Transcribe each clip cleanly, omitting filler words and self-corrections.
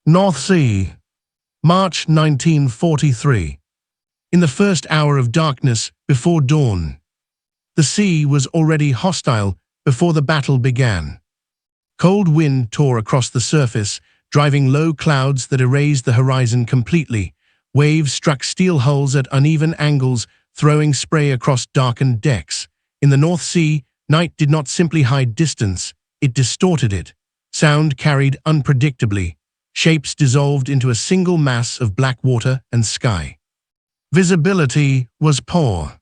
North Sea, March 1943. In the first hour of darkness before dawn, the sea was already hostile before the battle began. Cold wind tore across the surface, driving low clouds that erased the horizon completely. Waves struck steel hulls at uneven angles, throwing spray across darkened decks. In the North Sea, night did not simply hide distance, it distorted it. Sound carried unpredictably. Shapes dissolved into a single mass of black water and sky. Visibility was poor,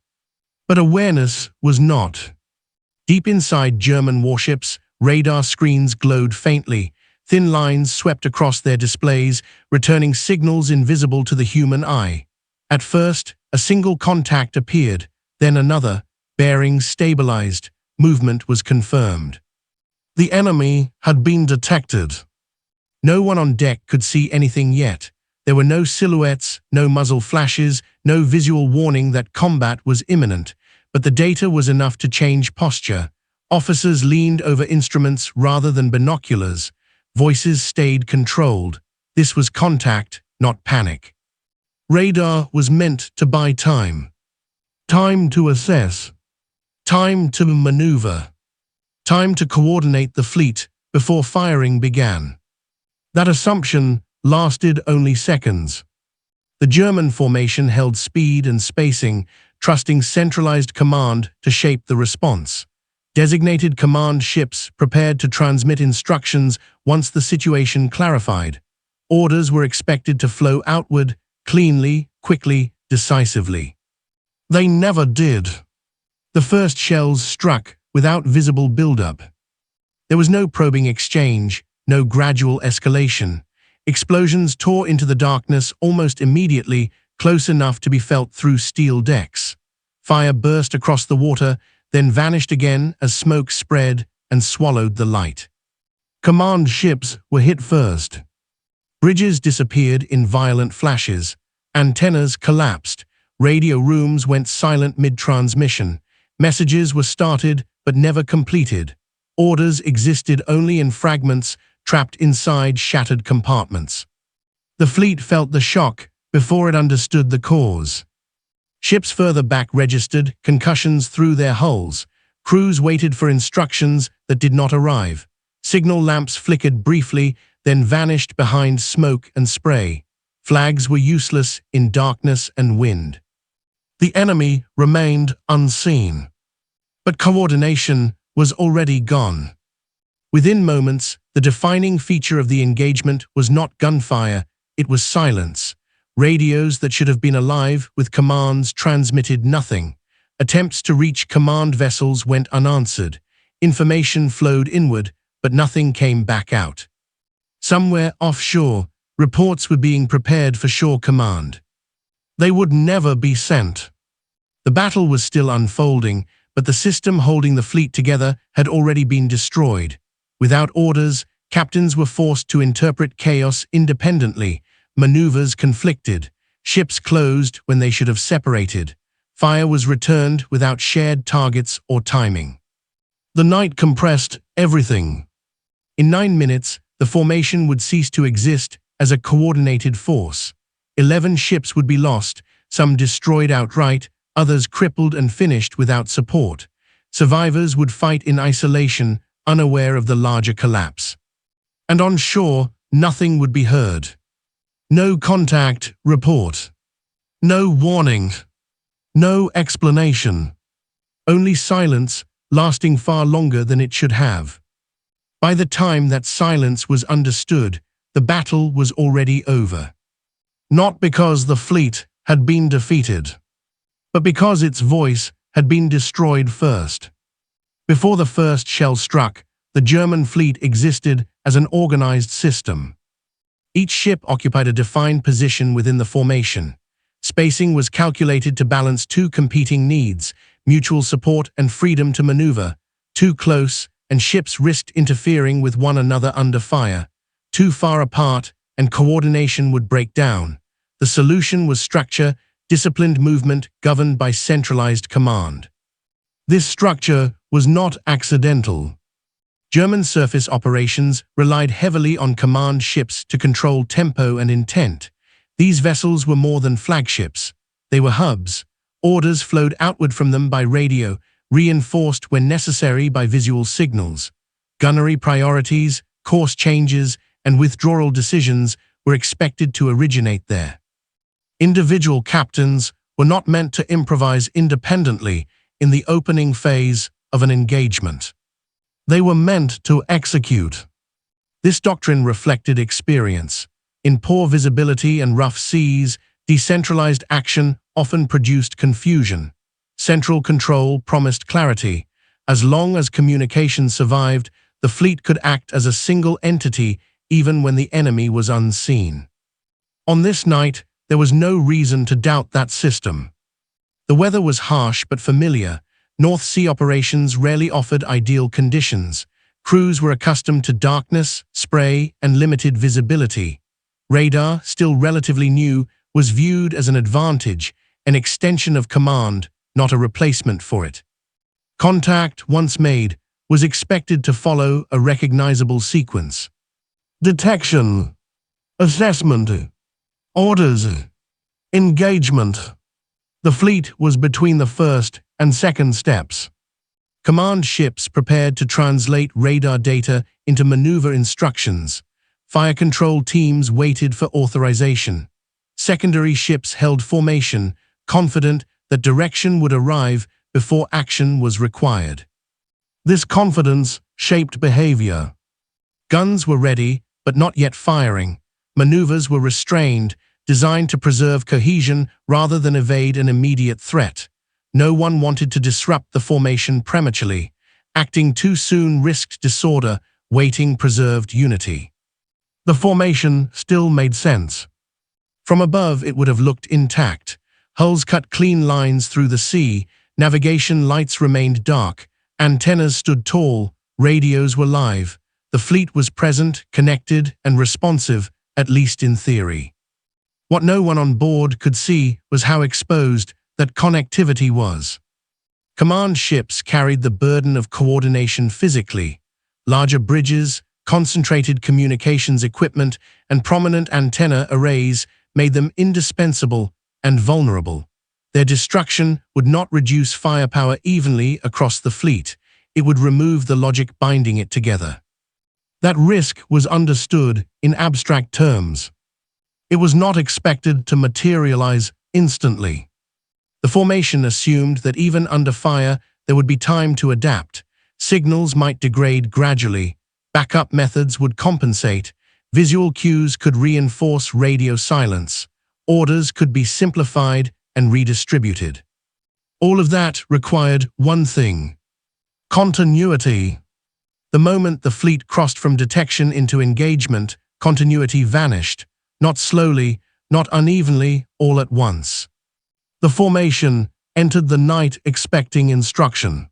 but awareness was not. Deep inside German warships, radar screens glowed faintly. Thin lines swept across their displays, returning signals invisible to the human eye. At first, a single contact appeared, then another. Bearings stabilized. Movement was confirmed. The enemy had been detected. No one on deck could see anything yet. There were no silhouettes, no muzzle flashes, no visual warning that combat was imminent. But the data was enough to change posture. Officers leaned over instruments rather than binoculars. Voices stayed controlled. This was contact, not panic. Radar was meant to buy time. Time to assess. Time to maneuver. Time to coordinate the fleet before firing began. That assumption lasted only seconds. The German formation held speed and spacing, trusting centralized command to shape the response. Designated command ships prepared to transmit instructions once the situation clarified. Orders were expected to flow outward, cleanly, quickly, decisively. They never did. The first shells struck without visible buildup. There was no probing exchange, no gradual escalation. Explosions tore into the darkness almost immediately, close enough to be felt through steel decks. Fire burst across the water, then vanished again as smoke spread and swallowed the light. Command ships were hit first. Bridges disappeared in violent flashes. Antennas collapsed. Radio rooms went silent mid-transmission. Messages were started but never completed. Orders existed only in fragments, trapped inside shattered compartments. The fleet felt the shock before it understood the cause. Ships further back registered concussions through their hulls. Crews waited for instructions that did not arrive. Signal lamps flickered briefly, then vanished behind smoke and spray. Flags were useless in darkness and wind. The enemy remained unseen. But coordination was already gone. Within moments, the defining feature of the engagement was not gunfire, it was silence. Radios that should have been alive with commands transmitted nothing. Attempts to reach command vessels went unanswered. Information flowed inward, but nothing came back out. Somewhere offshore, reports were being prepared for shore command. They would never be sent. The battle was still unfolding, but the system holding the fleet together had already been destroyed. Without orders, captains were forced to interpret chaos independently. Maneuvers conflicted. Ships closed when they should have separated. Fire was returned without shared targets or timing. The night compressed everything. In 9 minutes, the formation would cease to exist as a coordinated force. 11 ships would be lost, some destroyed outright, others crippled and finished without support. Survivors would fight in isolation, unaware of the larger collapse. And on shore, nothing would be heard. No contact report. No warning. No explanation. Only silence, lasting far longer than it should have. By the time that silence was understood, the battle was already over. Not because the fleet had been defeated, but because its voice had been destroyed first. Before the first shell struck, the German fleet existed as an organized system. Each ship occupied a defined position within the formation. Spacing was calculated to balance two competing needs, mutual support and freedom to maneuver. Too close, and ships risked interfering with one another under fire. Too far apart, and coordination would break down. The solution was structure, disciplined movement governed by centralized command. This structure was not accidental. German surface operations relied heavily on command ships to control tempo and intent. These vessels were more than flagships. They were hubs. Orders flowed outward from them by radio, reinforced when necessary by visual signals. Gunnery priorities, course changes, and withdrawal decisions were expected to originate there. Individual captains were not meant to improvise independently in the opening phase of an engagement. They were meant to execute. This doctrine reflected experience. In poor visibility and rough seas, decentralized action often produced confusion. Central control promised clarity. As long as communication survived, the fleet could act as a single entity even when the enemy was unseen. On this night, there was no reason to doubt that system. The weather was harsh but familiar. North Sea operations rarely offered ideal conditions. Crews were accustomed to darkness, spray, and limited visibility. Radar, still relatively new, was viewed as an advantage, an extension of command, not a replacement for it. Contact, once made, was expected to follow a recognizable sequence. Detection, assessment, orders, engagement. The fleet was between the first and second steps. Command ships prepared to translate radar data into maneuver instructions. Fire control teams waited for authorization. Secondary ships held formation, confident that direction would arrive before action was required. This confidence shaped behavior. Guns were ready, but not yet firing. Maneuvers were restrained, designed to preserve cohesion rather than evade an immediate threat. No one wanted to disrupt the formation prematurely. Acting too soon risked disorder, waiting preserved unity. The formation still made sense. From above, it would have looked intact. Hulls cut clean lines through the sea, navigation lights remained dark, antennas stood tall, radios were live. The fleet was present, connected, and responsive, at least in theory. What no one on board could see was how exposed that connectivity was. Command ships carried the burden of coordination physically. Larger bridges, concentrated communications equipment, and prominent antenna arrays made them indispensable and vulnerable. Their destruction would not reduce firepower evenly across the fleet. It would remove the logic binding it together. That risk was understood in abstract terms. It was not expected to materialize instantly. The formation assumed that even under fire, there would be time to adapt. Signals might degrade gradually. Backup methods would compensate. Visual cues could reinforce radio silence. Orders could be simplified and redistributed. All of that required one thing: continuity. The moment the fleet crossed from detection into engagement, continuity vanished, not slowly, not unevenly, all at once. The formation entered the night expecting instruction.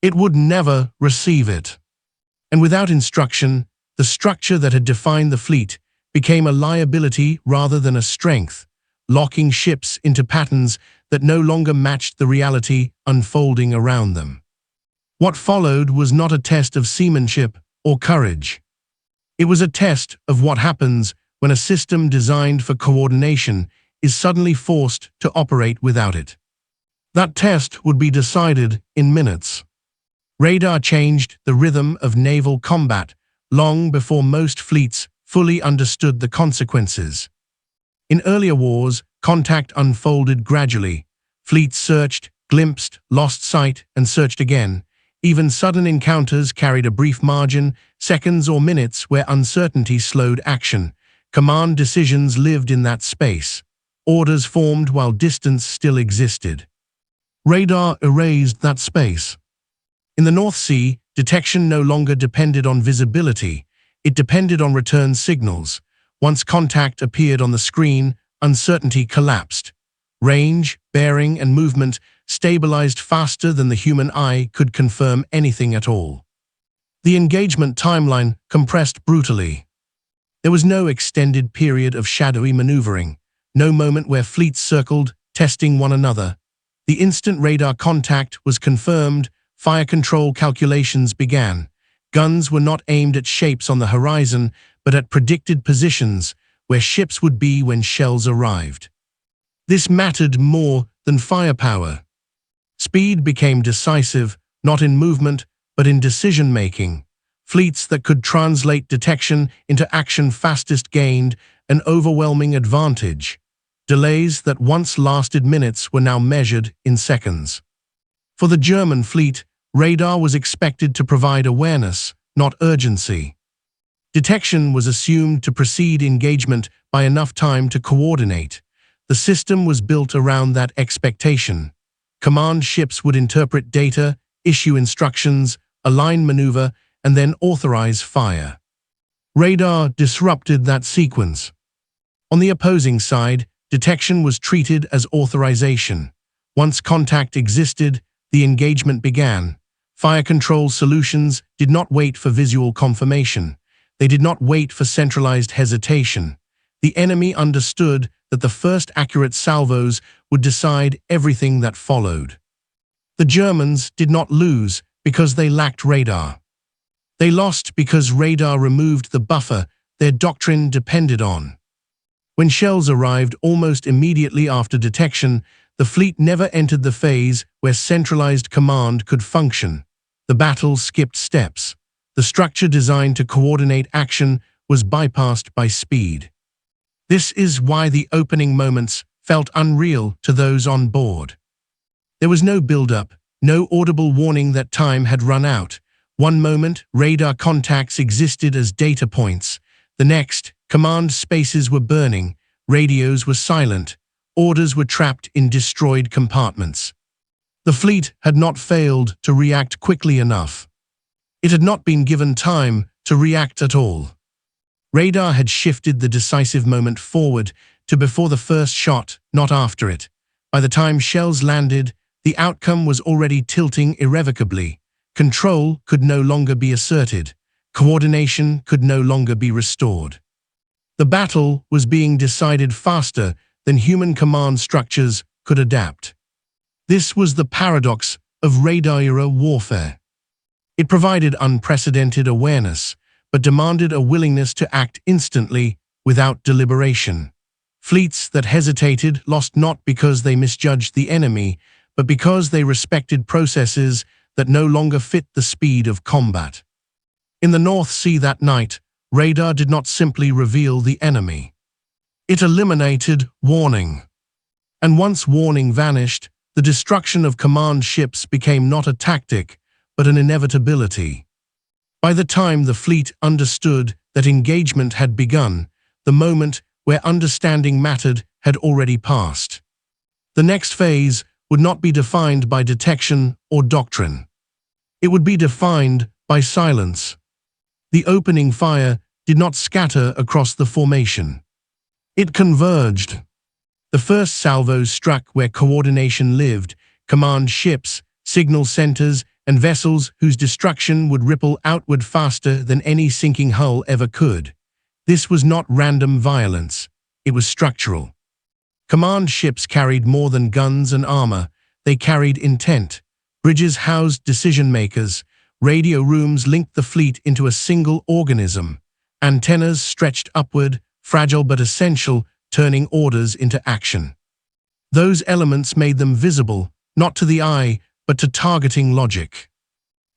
It would never receive it. And without instruction, the structure that had defined the fleet became a liability rather than a strength, locking ships into patterns that no longer matched the reality unfolding around them. What followed was not a test of seamanship or courage. It was a test of what happens when a system designed for coordination is suddenly forced to operate without it. That test would be decided in minutes. Radar changed the rhythm of naval combat long before most fleets fully understood the consequences. In earlier wars, contact unfolded gradually. Fleets searched, glimpsed, lost sight, and searched again. Even sudden encounters carried a brief margin, seconds or minutes, where uncertainty slowed action. Command decisions lived in that space. Orders formed while distance still existed. Radar erased that space. In the North Sea, detection no longer depended on visibility. It depended on return signals. Once contact appeared on the screen, uncertainty collapsed. Range, bearing, and movement stabilized faster than the human eye could confirm anything at all. The engagement timeline compressed brutally. There was no extended period of shadowy maneuvering, no moment where fleets circled, testing one another. The instant radar contact was confirmed, fire control calculations began. Guns were not aimed at shapes on the horizon, but at predicted positions where ships would be when shells arrived. This mattered more than firepower. Speed became decisive, not in movement, but in decision-making. Fleets that could translate detection into action fastest gained an overwhelming advantage. Delays that once lasted minutes were now measured in seconds. For the German fleet, radar was expected to provide awareness, not urgency. Detection was assumed to precede engagement by enough time to coordinate. The system was built around that expectation. Command ships would interpret data, issue instructions, align maneuver, and then authorize fire. Radar disrupted that sequence. On the opposing side, detection was treated as authorization. Once contact existed, the engagement began. Fire control solutions did not wait for visual confirmation. They did not wait for centralized hesitation. The enemy understood that the first accurate salvos would decide everything that followed. The Germans did not lose because they lacked radar. They lost because radar removed the buffer their doctrine depended on. When shells arrived almost immediately after detection, the fleet never entered the phase where centralized command could function. The battle skipped steps. The structure designed to coordinate action was bypassed by speed. This is why the opening moments felt unreal to those on board. There was no build-up, no audible warning that time had run out. One moment, radar contacts existed as data points. The next, command spaces were burning, radios were silent, orders were trapped in destroyed compartments. The fleet had not failed to react quickly enough. It had not been given time to react at all. Radar had shifted the decisive moment forward to before the first shot, not after it. By the time shells landed, the outcome was already tilting irrevocably. Control could no longer be asserted. Coordination could no longer be restored. The battle was being decided faster than human command structures could adapt. This was the paradox of radar-era warfare. It provided unprecedented awareness, but demanded a willingness to act instantly without deliberation. Fleets that hesitated lost not because they misjudged the enemy, but because they respected processes that no longer fit the speed of combat. In the North Sea that night, radar did not simply reveal the enemy. It eliminated warning. And once warning vanished, the destruction of command ships became not a tactic, but an inevitability. By the time the fleet understood that engagement had begun, the moment where understanding mattered had already passed. The next phase would not be defined by detection or doctrine. It would be defined by silence. The opening fire did not scatter across the formation. It converged. The first salvos struck where coordination lived, command ships, signal centers, and vessels whose destruction would ripple outward faster than any sinking hull ever could. This was not random violence. It was structural. Command ships carried more than guns and armor. They carried intent. Bridges housed decision-makers. Radio rooms linked the fleet into a single organism. Antennas stretched upward, fragile but essential, turning orders into action. Those elements made them visible, not to the eye, but to targeting logic.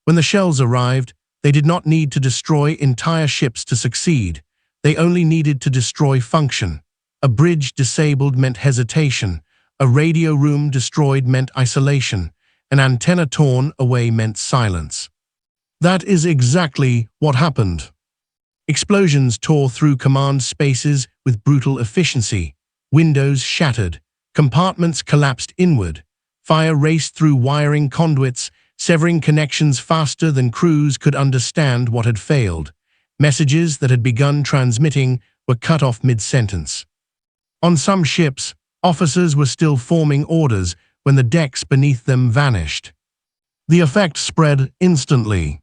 When the shells arrived, they did not need to destroy entire ships to succeed. They only needed to destroy function. A bridge disabled meant hesitation. A radio room destroyed meant isolation. An antenna torn away meant silence. That is exactly what happened. Explosions tore through command spaces with brutal efficiency. Windows shattered. Compartments collapsed inward. Fire raced through wiring conduits, severing connections faster than crews could understand what had failed. Messages that had begun transmitting were cut off mid-sentence. On some ships, officers were still forming orders when the decks beneath them vanished. The effect spread instantly.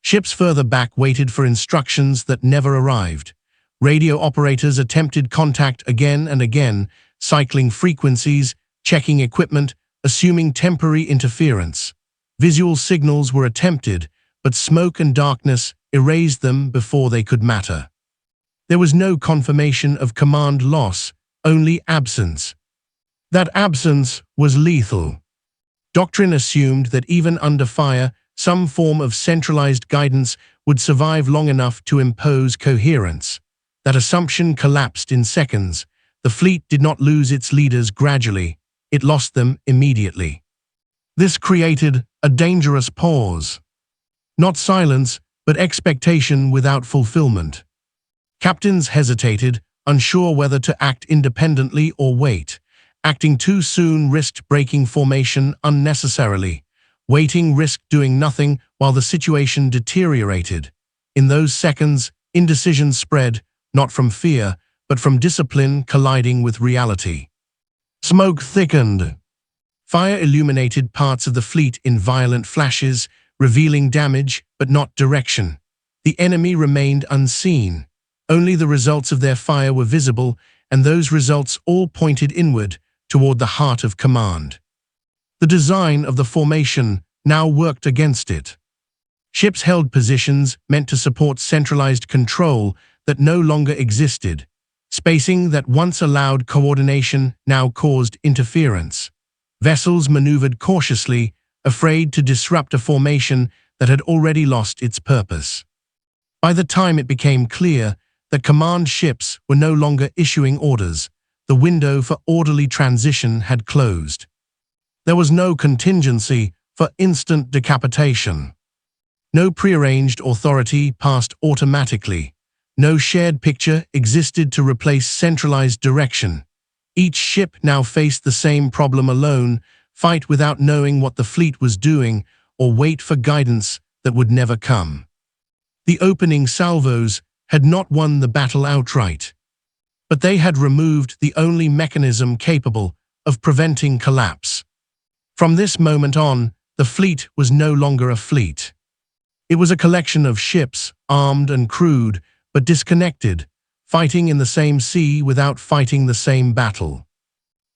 Ships further back waited for instructions that never arrived. Radio operators attempted contact again and again, cycling frequencies, checking equipment, assuming temporary interference. Visual signals were attempted, but smoke and darkness erased them before they could matter. There was no confirmation of command loss, only absence. That absence was lethal. Doctrine assumed that even under fire, some form of centralized guidance would survive long enough to impose coherence. That assumption collapsed in seconds. The fleet did not lose its leaders gradually, it lost them immediately. This created a dangerous pause. Not silence, but expectation without fulfillment. Captains hesitated, unsure whether to act independently or wait. Acting too soon risked breaking formation unnecessarily. Waiting risked doing nothing while the situation deteriorated. In those seconds, indecision spread, not from fear, but from discipline colliding with reality. Smoke thickened. Fire illuminated parts of the fleet in violent flashes, revealing damage but not direction. The enemy remained unseen. Only the results of their fire were visible, and those results all pointed inward, toward the heart of command. The design of the formation now worked against it. Ships held positions meant to support centralized control that no longer existed. Spacing that once allowed coordination now caused interference. Vessels maneuvered cautiously, afraid to disrupt a formation that had already lost its purpose. By the time it became clear that command ships were no longer issuing orders, the window for orderly transition had closed. There was no contingency for instant decapitation. No prearranged authority passed automatically. No shared picture existed to replace centralized direction. Each ship now faced the same problem alone, fight without knowing what the fleet was doing, or wait for guidance that would never come. The opening salvos had not won the battle outright, but they had removed the only mechanism capable of preventing collapse. From this moment on, the fleet was no longer a fleet. It was a collection of ships, armed and crewed, but disconnected, fighting in the same sea without fighting the same battle.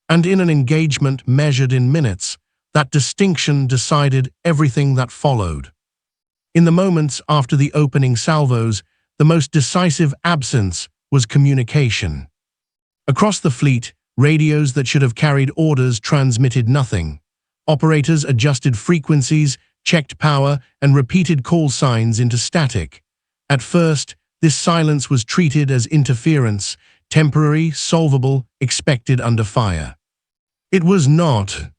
And in an engagement measured in minutes, that distinction decided everything that followed. In the moments after the opening salvos, the most decisive absence was communication. Across the fleet, radios that should have carried orders transmitted nothing. Operators adjusted frequencies, checked power, and repeated call signs into static. At first, this silence was treated as interference, temporary, solvable, expected under fire. It was not.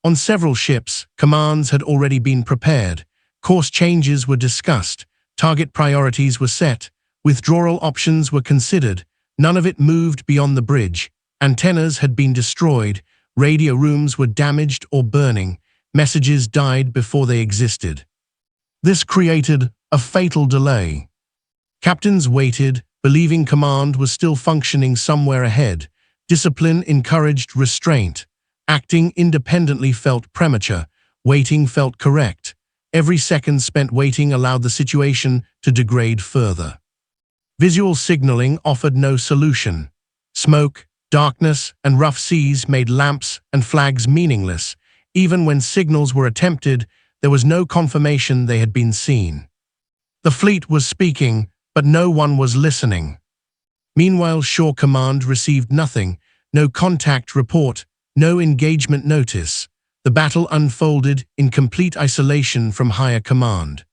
On several ships, commands had already been prepared. Course changes were discussed. Target priorities were set. Withdrawal options were considered. None of it moved beyond the bridge. Antennas had been destroyed. Radio rooms were damaged or burning. Messages died before they existed. This created a fatal delay. Captains waited, believing command was still functioning somewhere ahead. Discipline encouraged restraint. Acting independently felt premature. Waiting felt correct. Every second spent waiting allowed the situation to degrade further. Visual signaling offered no solution. Smoke, darkness, and rough seas made lamps and flags meaningless. Even when signals were attempted, there was no confirmation they had been seen. The fleet was speaking, but no one was listening. Meanwhile, Shore Command received nothing, no contact report, no engagement notice. The battle unfolded in complete isolation from higher command.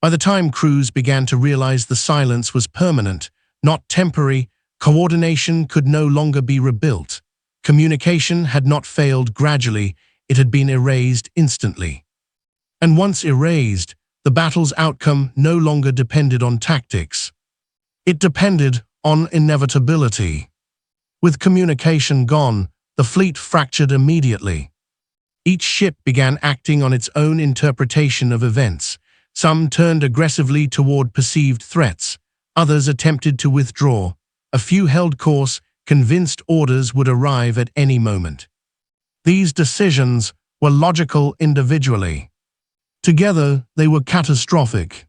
By the time crews began to realize the silence was permanent, not temporary, coordination could no longer be rebuilt. Communication had not failed gradually, it had been erased instantly. And once erased, the battle's outcome no longer depended on tactics. It depended on inevitability. With communication gone, the fleet fractured immediately. Each ship began acting on its own interpretation of events. Some turned aggressively toward perceived threats. Others attempted to withdraw. A few held course, convinced orders would arrive at any moment. These decisions were logical individually. Together, they were catastrophic.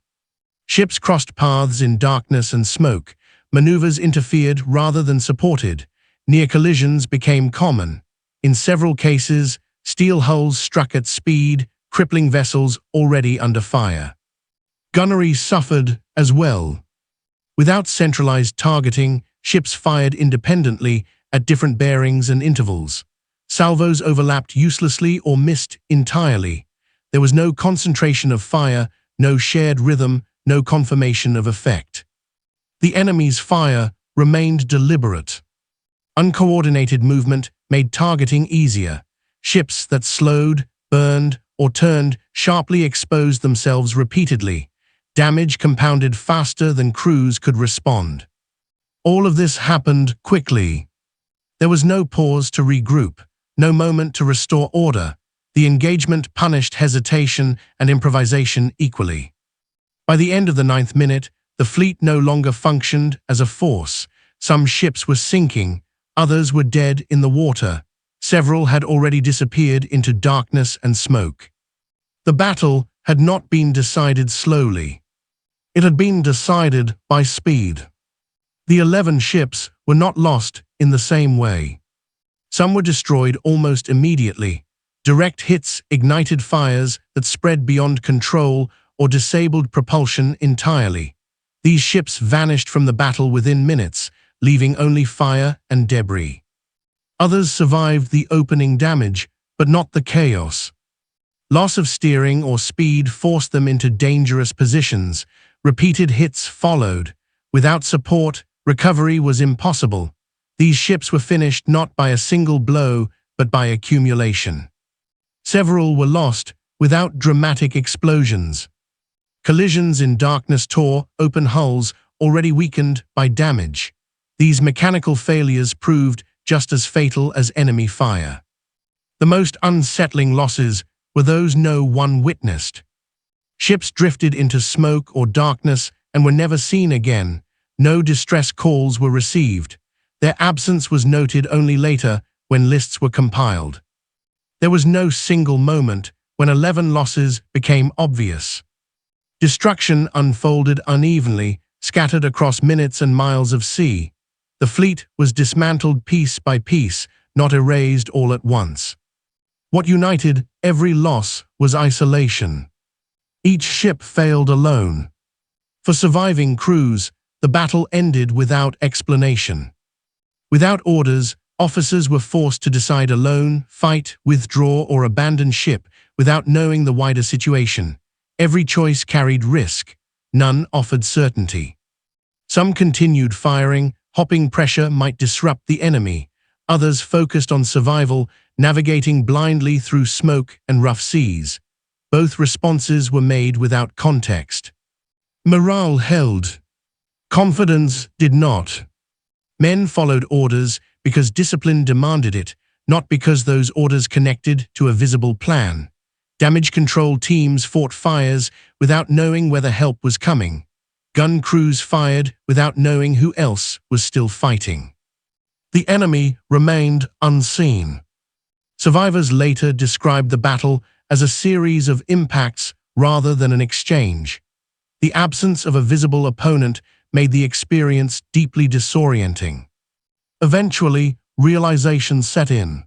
Ships crossed paths in darkness and smoke. Maneuvers interfered rather than supported. Near collisions became common. In several cases, steel hulls struck at speed, crippling vessels already under fire. Gunnery suffered as well. Without centralized targeting, ships fired independently at different bearings and intervals. Salvos overlapped uselessly or missed entirely. There was no concentration of fire, no shared rhythm, no confirmation of effect. The enemy's fire remained deliberate. Uncoordinated movement made targeting easier. Ships that slowed, burned, or turned sharply exposed themselves repeatedly. Damage compounded faster than crews could respond. All of this happened quickly. There was no pause to regroup, no moment to restore order. The engagement punished hesitation and improvisation equally. By the end of the 9th minute, the fleet no longer functioned as a force. Some ships were sinking, others were dead in the water. Several had already disappeared into darkness and smoke. The battle had not been decided slowly. It had been decided by speed. The 11 ships were not lost in the same way. Some were destroyed almost immediately. Direct hits ignited fires that spread beyond control or disabled propulsion entirely. These ships vanished from the battle within minutes, leaving only fire and debris. Others survived the opening damage, but not the chaos. Loss of steering or speed forced them into dangerous positions. Repeated hits followed. Without support, recovery was impossible. These ships were finished not by a single blow, but by accumulation. Several were lost without dramatic explosions. Collisions in darkness tore open hulls already weakened by damage. These mechanical failures proved just as fatal as enemy fire. The most unsettling losses were those no one witnessed. Ships drifted into smoke or darkness and were never seen again. No distress calls were received. Their absence was noted only later when lists were compiled. There was no single moment when 11 losses became obvious. Destruction unfolded unevenly, scattered across minutes and miles of sea. The fleet was dismantled piece by piece, not erased all at once. What united every loss was isolation. Each ship failed alone. For surviving crews, the battle ended without explanation. Without orders, officers were forced to decide alone, fight, withdraw, or abandon ship without knowing the wider situation. Every choice carried risk. None offered certainty. Some continued firing, hoping pressure might disrupt the enemy. Others focused on survival, navigating blindly through smoke and rough seas. Both responses were made without context. Morale held. Confidence did not. Men followed orders because discipline demanded it, not because those orders connected to a visible plan. Damage control teams fought fires without knowing whether help was coming. Gun crews fired without knowing who else was still fighting. The enemy remained unseen. Survivors later described the battle as a series of impacts rather than an exchange. The absence of a visible opponent made the experience deeply disorienting. Eventually, realization set in.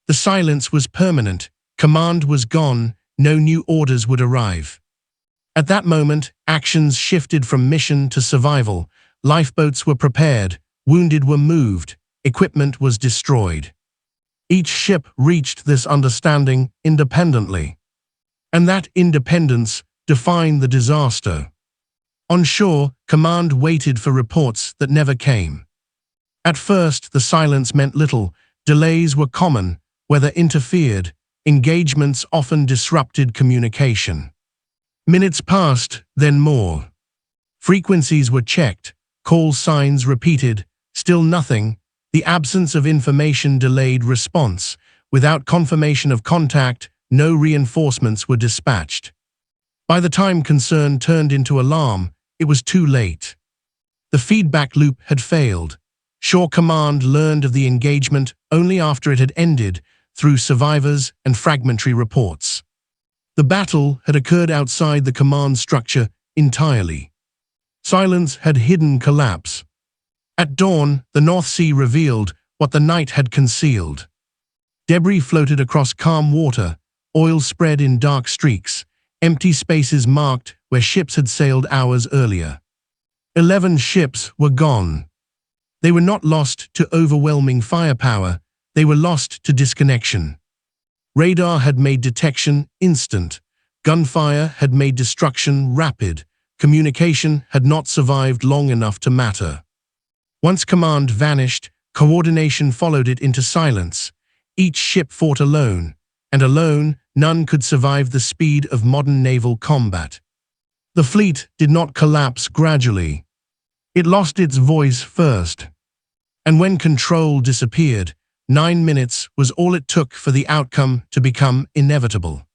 The silence was permanent, command was gone, no new orders would arrive. At that moment, actions shifted from mission to survival. Lifeboats were prepared, wounded were moved, equipment was destroyed. Each ship reached this understanding independently. And that independence defined the disaster. On shore, command waited for reports that never came. At first, the silence meant little. Delays were common, weather interfered, engagements often disrupted communication. Minutes passed, then more. Frequencies were checked, call signs repeated, still nothing. The absence of information delayed response. Without confirmation of contact, no reinforcements were dispatched. By the time concern turned into alarm, it was too late. The feedback loop had failed. Shore Command learned of the engagement only after it had ended, through survivors and fragmentary reports. The battle had occurred outside the command structure entirely. Silence had hidden collapse. At dawn, the North Sea revealed what the night had concealed. Debris floated across calm water, oil spread in dark streaks, Empty spaces marked where ships had sailed hours earlier. 11 ships were gone. They were not lost to overwhelming firepower, they were lost to disconnection. Radar had made detection instant. Gunfire had made destruction rapid. Communication had not survived long enough to matter. Once command vanished, coordination followed it into silence. Each ship fought alone, and alone none could survive the speed of modern naval combat. The fleet did not collapse gradually. It lost its voice first. And when control disappeared, 9 minutes was all it took for the outcome to become inevitable.